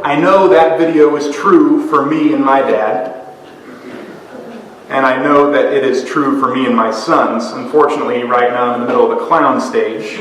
I know that video is true for me and my dad. And I know that it is true for me and my sons. Unfortunately, right now I'm in the middle of the clown stage.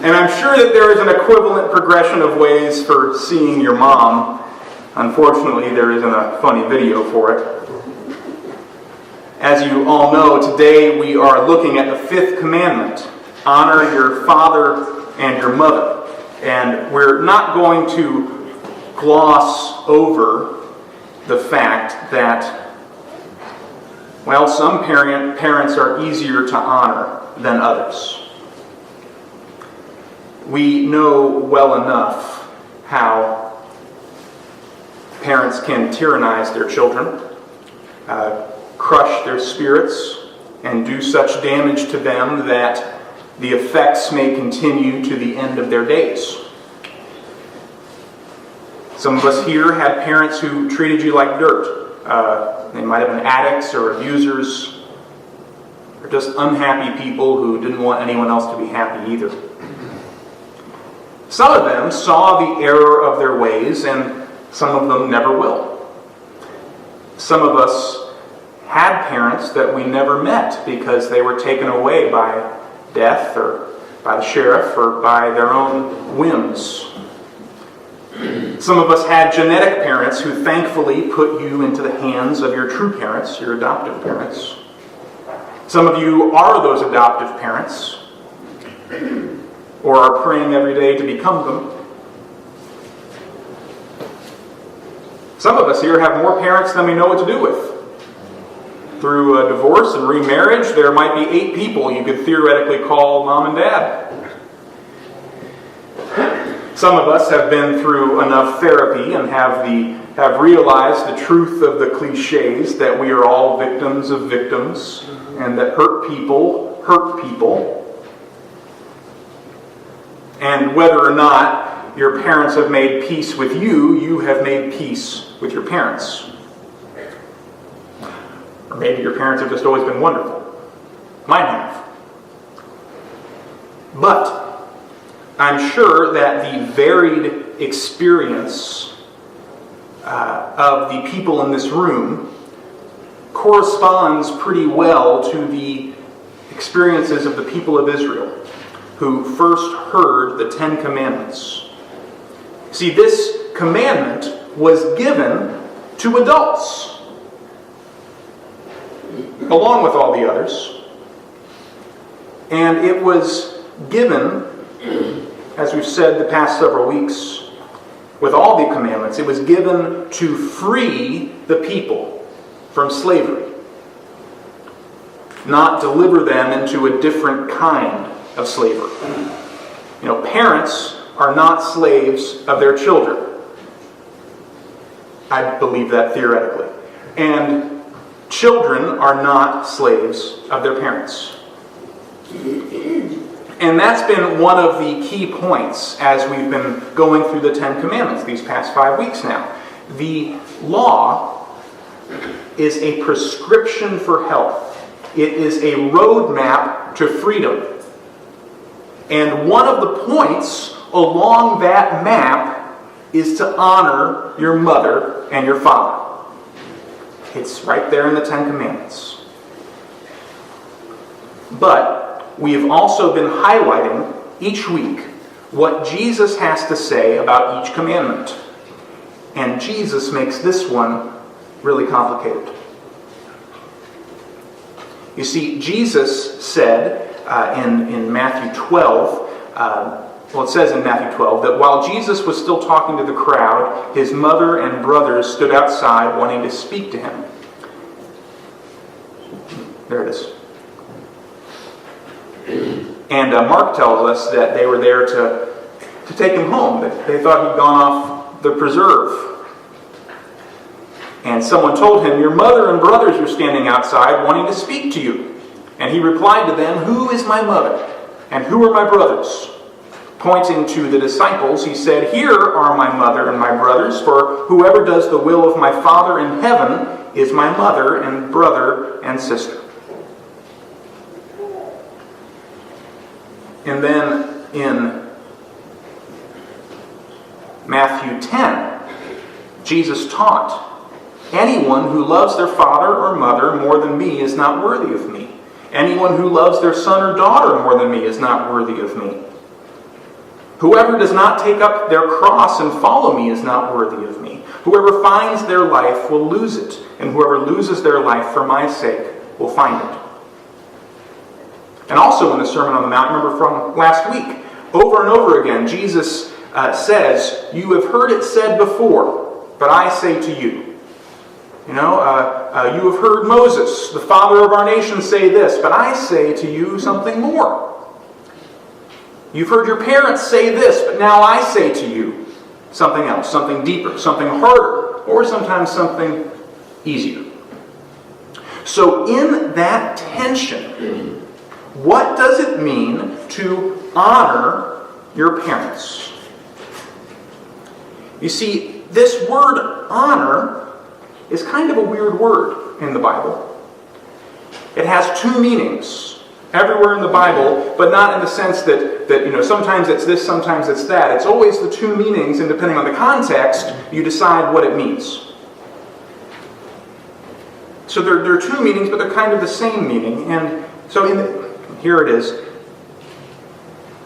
And I'm sure that there is an equivalent progression of ways for seeing your mom. Unfortunately, there isn't a funny video for it. As you all know, today we are looking at the fifth commandment. Honor your father and your mother. And we're not going to gloss over the fact that, well, some parents are easier to honor than others. We know well enough how parents can tyrannize their children, crush their spirits, and do such damage to them that the effects may continue to the end of their days. Some of us here had parents who treated you like dirt. They might have been addicts or abusers, or just unhappy people who didn't want anyone else to be happy either. Some of them saw the error of their ways, and some of them never will. Some of us had parents that we never met because they were taken away by death or by the sheriff or by their own whims. Some of us had genetic parents who thankfully put you into the hands of your true parents, your adoptive parents. Some of you are those adoptive parents, or are praying every day to become them. Some of us here have more parents than we know what to do with. Through a divorce and remarriage, there might be 8 people you could theoretically call mom and dad. Some of us have been through enough therapy and have realized the truth of the cliches that we are all victims of victims, and that hurt people hurt people. And whether or not your parents have made peace with you, you have made peace with your parents. Or maybe your parents have just always been wonderful. Mine have. But I'm sure that the varied experience of the people in this room corresponds pretty well to the experiences of the people of Israel who first heard the 10 Commandments. See, this commandment was given to adults, along with all the others. And it was given, as we've said the past several weeks, with all the commandments, it was given to free the people from slavery, not deliver them into a different kind of slavery. You know, parents are not slaves of their children. I believe that theoretically. And children are not slaves of their parents. And that's been one of the key points as we've been going through the 10 Commandments these past 5 weeks now. The law is a prescription for health. It is a roadmap to freedom. And one of the points along that map is to honor your mother and your father. It's right there in the 10 Commandments. But we have also been highlighting each week what Jesus has to say about each commandment. And Jesus makes this one really complicated. You see, Jesus said in Matthew 12, it says in Matthew 12 that while Jesus was still talking to the crowd, his mother and brothers stood outside wanting to speak to him. There it is. And Mark tells us that they were there to take him home. That they thought he'd gone off the preserve. And someone told him, "Your mother and brothers are standing outside wanting to speak to you." And he replied to them, "Who is my mother? And who are my brothers?" Pointing to the disciples, he said, "Here are my mother and my brothers, for whoever does the will of my Father in heaven is my mother and brother and sister." And then in Jesus taught, "Anyone who loves their father or mother more than me is not worthy of me. Anyone who loves their son or daughter more than me is not worthy of me. Whoever does not take up their cross and follow me is not worthy of me. Whoever finds their life will lose it, and whoever loses their life for my sake will find it." And also in the Sermon on the Mount, remember from last week, over and over again, Jesus says, "You have heard it said before, but I say to you." You have heard Moses, the father of our nation, say this, but I say to you something more. You've heard your parents say this, but now I say to you something else, something deeper, something harder, or sometimes something easier. So in that tension, what does it mean to honor your parents? You see, this word honor is kind of a weird word in the Bible. It has two meanings everywhere in the Bible, but not in the sense that sometimes it's this, sometimes it's that. It's always the two meanings, and depending on the context, you decide what it means. So there are two meanings, but they're kind of the same meaning. And so here it is.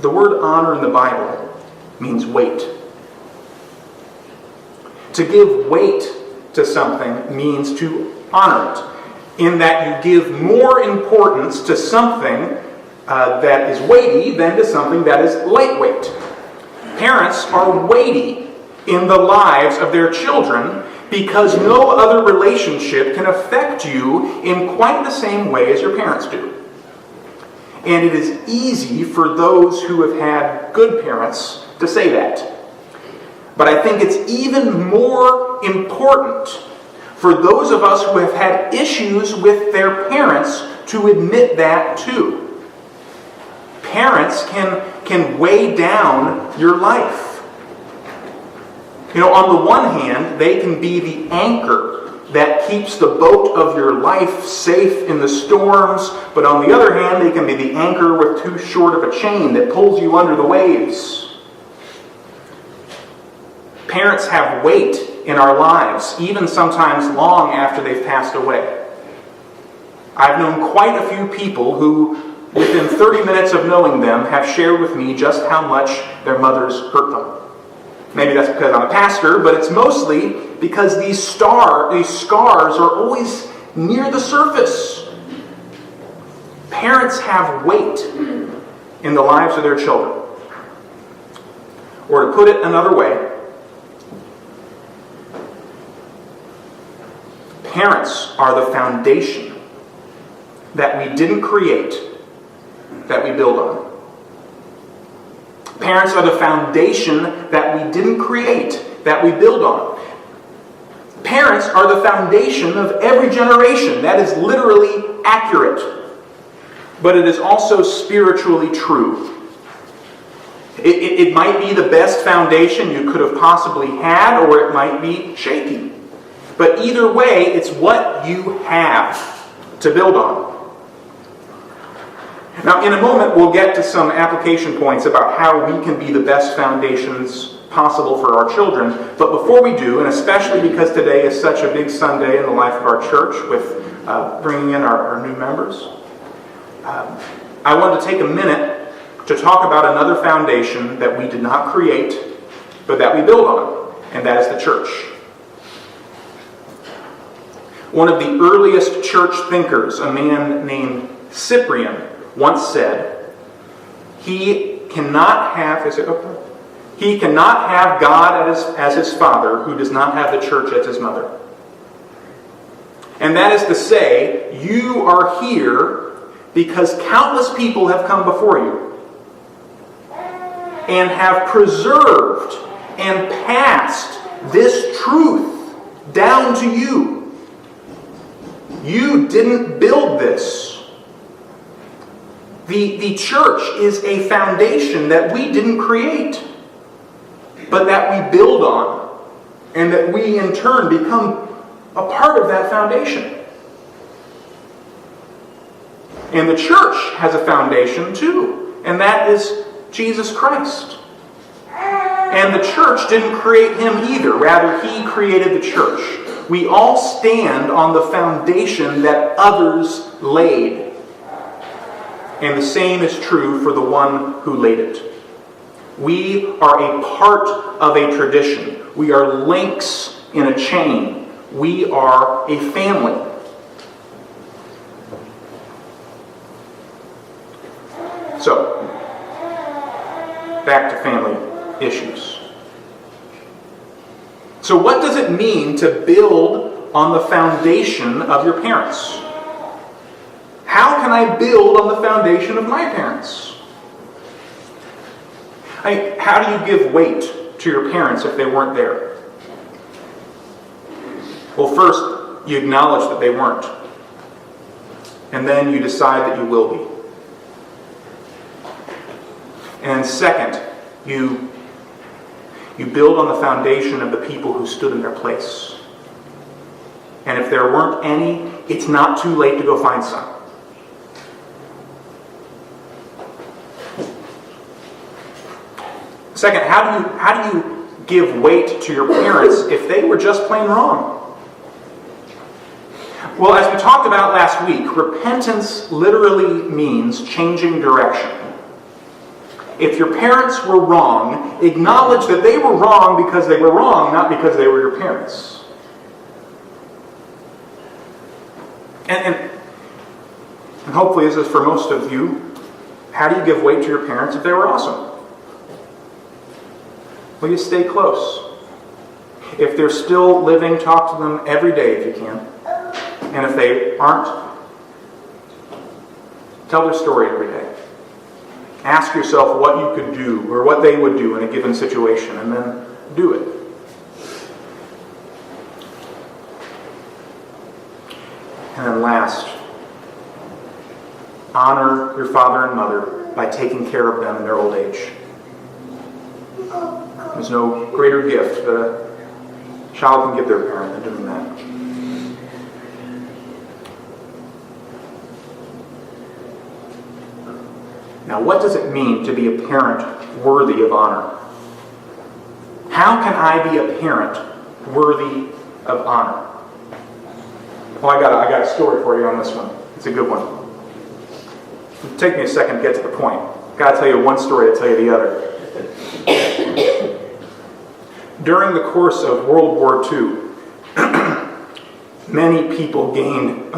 The word honor in the Bible means weight. To give weight to something means to honor it, in that you give more importance to something that is weighty than to something that is lightweight. Parents are weighty in the lives of their children because no other relationship can affect you in quite the same way as your parents do. And it is easy for those who have had good parents to say that. But I think it's even more important for those of us who have had issues with their parents to admit that too. Parents can weigh down your life. On the one hand, they can be the anchor that keeps the boat of your life safe in the storms, but on the other hand, they can be the anchor with too short of a chain that pulls you under the waves. Parents have weight in our lives, even sometimes long after they've passed away. I've known quite a few people who, within 30 minutes of knowing them, have shared with me just how much their mothers hurt them. Maybe that's because I'm a pastor, but it's mostly because these scars are always near the surface. Parents have weight in the lives of their children. Or to put it another way, parents are the foundation that we didn't create, that we build on. Parents are the foundation that we didn't create, that we build on. Parents are the foundation of every generation. That is literally accurate. But it is also spiritually true. It might be the best foundation you could have possibly had, or it might be shaky. But either way, it's what you have to build on. Now, in a moment, we'll get to some application points about how we can be the best foundations possible for our children. But before we do, and especially because today is such a big Sunday in the life of our church with bringing in our new members, I wanted to take a minute to talk about another foundation that we did not create, but that we build on, and that is the church. One of the earliest church thinkers, a man named Cyprian, once said, he cannot have God as his father who does not have the church as his mother. And that is to say, you are here because countless people have come before you and have preserved and passed this truth down to you. You didn't build this. The church is a foundation that we didn't create, but that we build on, and that we in turn become a part of that foundation. And the church has a foundation too, and that is Jesus Christ. And the church didn't create him either. Rather, he created the church. We all stand on the foundation that others laid. And the same is true for the one who laid it. We are a part of a tradition. We are links in a chain. We are a family. So, back to family issues. So what does it mean to build on the foundation of your parents? How can I build on the foundation of my parents? How do you give weight to your parents if they weren't there? Well, first, you acknowledge that they weren't. And then you decide that you will be. And second, you build on the foundation of the people who stood in their place. And if there weren't any, it's not too late to go find some. Second, how do you give weight to your parents if they were just plain wrong? Well, as we talked about last week, repentance literally means changing direction. If your parents were wrong, acknowledge that they were wrong because they were wrong, not because they were your parents. And hopefully this is for most of you, how do you give weight to your parents if they were awesome? Well, you stay close. If they're still living, talk to them every day if you can. And if they aren't, tell their story every day. Ask yourself what you could do or what they would do in a given situation, and then do it. And then last, honor your father and mother by taking care of them in their old age. There's no greater gift that a child can give their parent than doing that. Now, what does it mean to be a parent worthy of honor? How can I be a parent worthy of honor? Well, I got a story for you on this one. It's a good one. It'll take me a second to get to the point. I've got to tell you one story to tell you the other. During the course of World War II, many people gained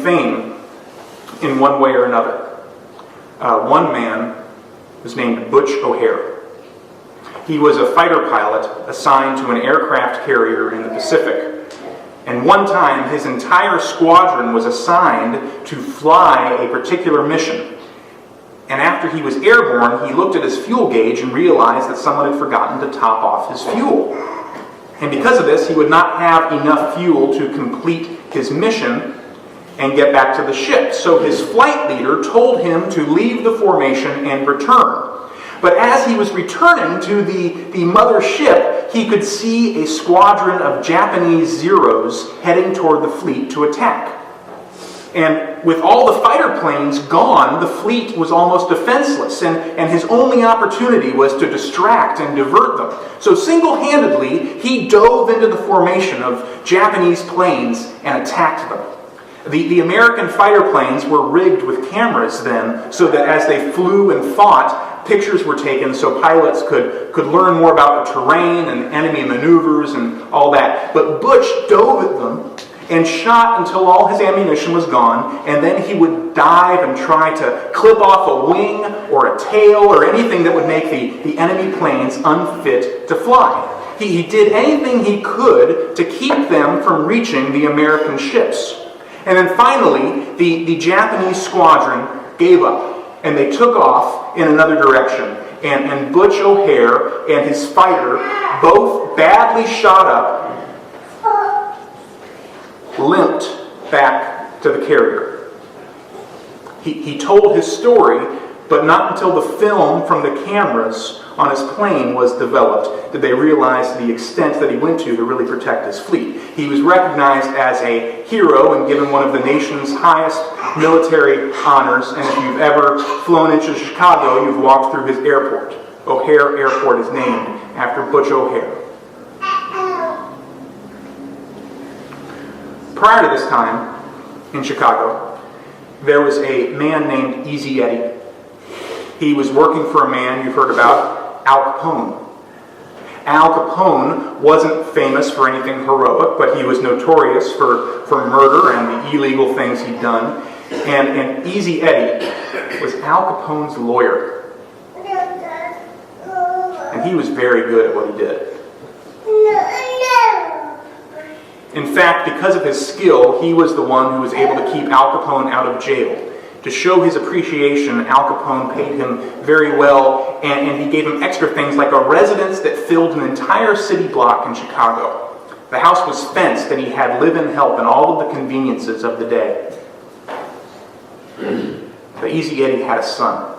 fame in one way or another. One man was named Butch O'Hare. He was a fighter pilot assigned to an aircraft carrier in the Pacific. And one time, his entire squadron was assigned to fly a particular mission. And after he was airborne, he looked at his fuel gauge and realized that someone had forgotten to top off his fuel. And because of this, he would not have enough fuel to complete his mission and get back to the ship. So his flight leader told him to leave the formation and return. But as he was returning to the mother ship, he could see a squadron of Japanese Zeros heading toward the fleet to attack. And with all the fighter planes gone, the fleet was almost defenseless, and his only opportunity was to distract and divert them. So single-handedly, he dove into the formation of Japanese planes and attacked them. The American fighter planes were rigged with cameras then, so that as they flew and fought, pictures were taken so pilots could learn more about the terrain and enemy maneuvers and all that. But Butch dove at them and shot until all his ammunition was gone, and then he would dive and try to clip off a wing or a tail or anything that would make the enemy planes unfit to fly. He did anything he could to keep them from reaching the American ships. And then finally, the Japanese squadron gave up, and they took off in another direction. And Butch O'Hare and his fighter, both badly shot up, limped back to the carrier. He told his story, but not until the film from the cameras on his plane was developed did they realize the extent that he went to really protect his fleet. He was recognized as a hero and given one of the nation's highest military honors, and if you've ever flown into Chicago, you've walked through his airport. O'Hare Airport is named after Butch O'Hare. Prior to this time, in Chicago, there was a man named Easy Eddie. He was working for a man you've heard about, Al Capone. Al Capone wasn't famous for anything heroic, but he was notorious for murder and the illegal things he'd done. And Easy Eddie was Al Capone's lawyer. And he was very good at what he did. In fact, because of his skill, he was the one who was able to keep Al Capone out of jail. To show his appreciation, Al Capone paid him very well, and he gave him extra things like a residence that filled an entire city block in Chicago. The house was fenced, and he had live-in help and all of the conveniences of the day. But Easy Eddie had a son,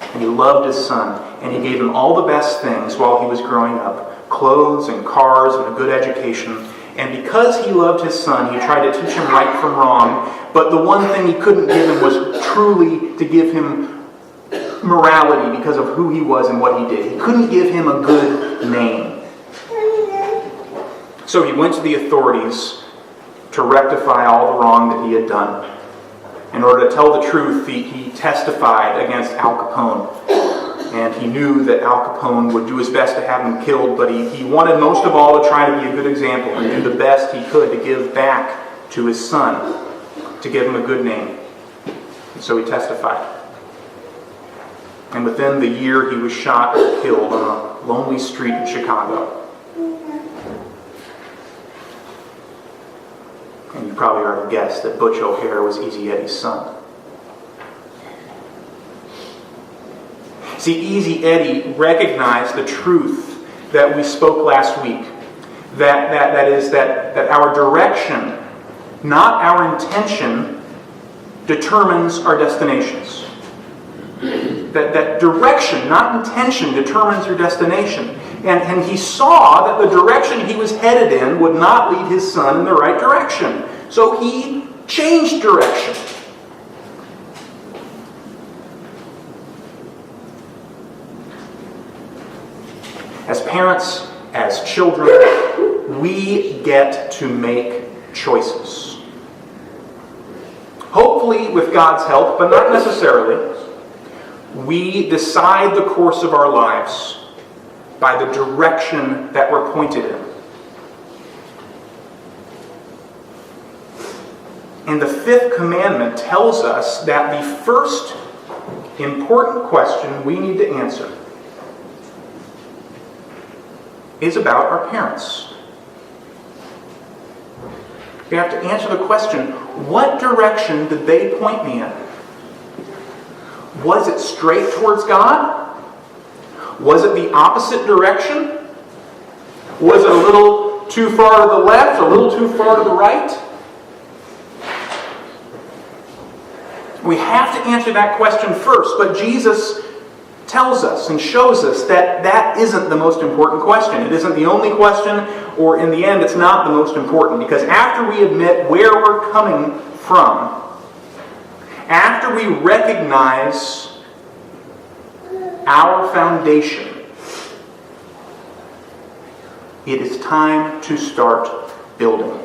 and he loved his son, and he gave him all the best things while he was growing up, clothes and cars and a good education. And because he loved his son, he tried to teach him right from wrong. But the one thing he couldn't give him was truly to give him morality because of who he was and what he did. He couldn't give him a good name. So he went to the authorities to rectify all the wrong that he had done. In order to tell the truth, he testified against Al Capone. And he knew that Al Capone would do his best to have him killed, but he wanted most of all to try to be a good example and do the best he could to give back to his son, to give him a good name. And so he testified. And within the year, he was shot and killed on a lonely street in Chicago. And you probably already guessed that Butch O'Hare was Easy Eddie's son. See, Easy Eddie recognized the truth that we spoke last week. That is that our direction, not our intention, determines our destinations. That direction, not intention, determines your destination. And he saw that the direction he was headed in would not lead his son in the right direction. So he changed direction. As parents, as children, we get to make choices. Hopefully with God's help, but not necessarily. We decide the course of our lives by the direction that we're pointed in. And the fifth commandment tells us that the first important question we need to answer is about our parents. We have to answer the question, what direction did they point me in? Was it straight towards God? Was it the opposite direction? Was it a little too far to the left, a little too far to the right? We have to answer that question first, but Jesus tells us and shows us that that isn't the most important question. It isn't the only question, or in the end, it's not the most important. Because after we admit where we're coming from, after we recognize our foundation, it is time to start building.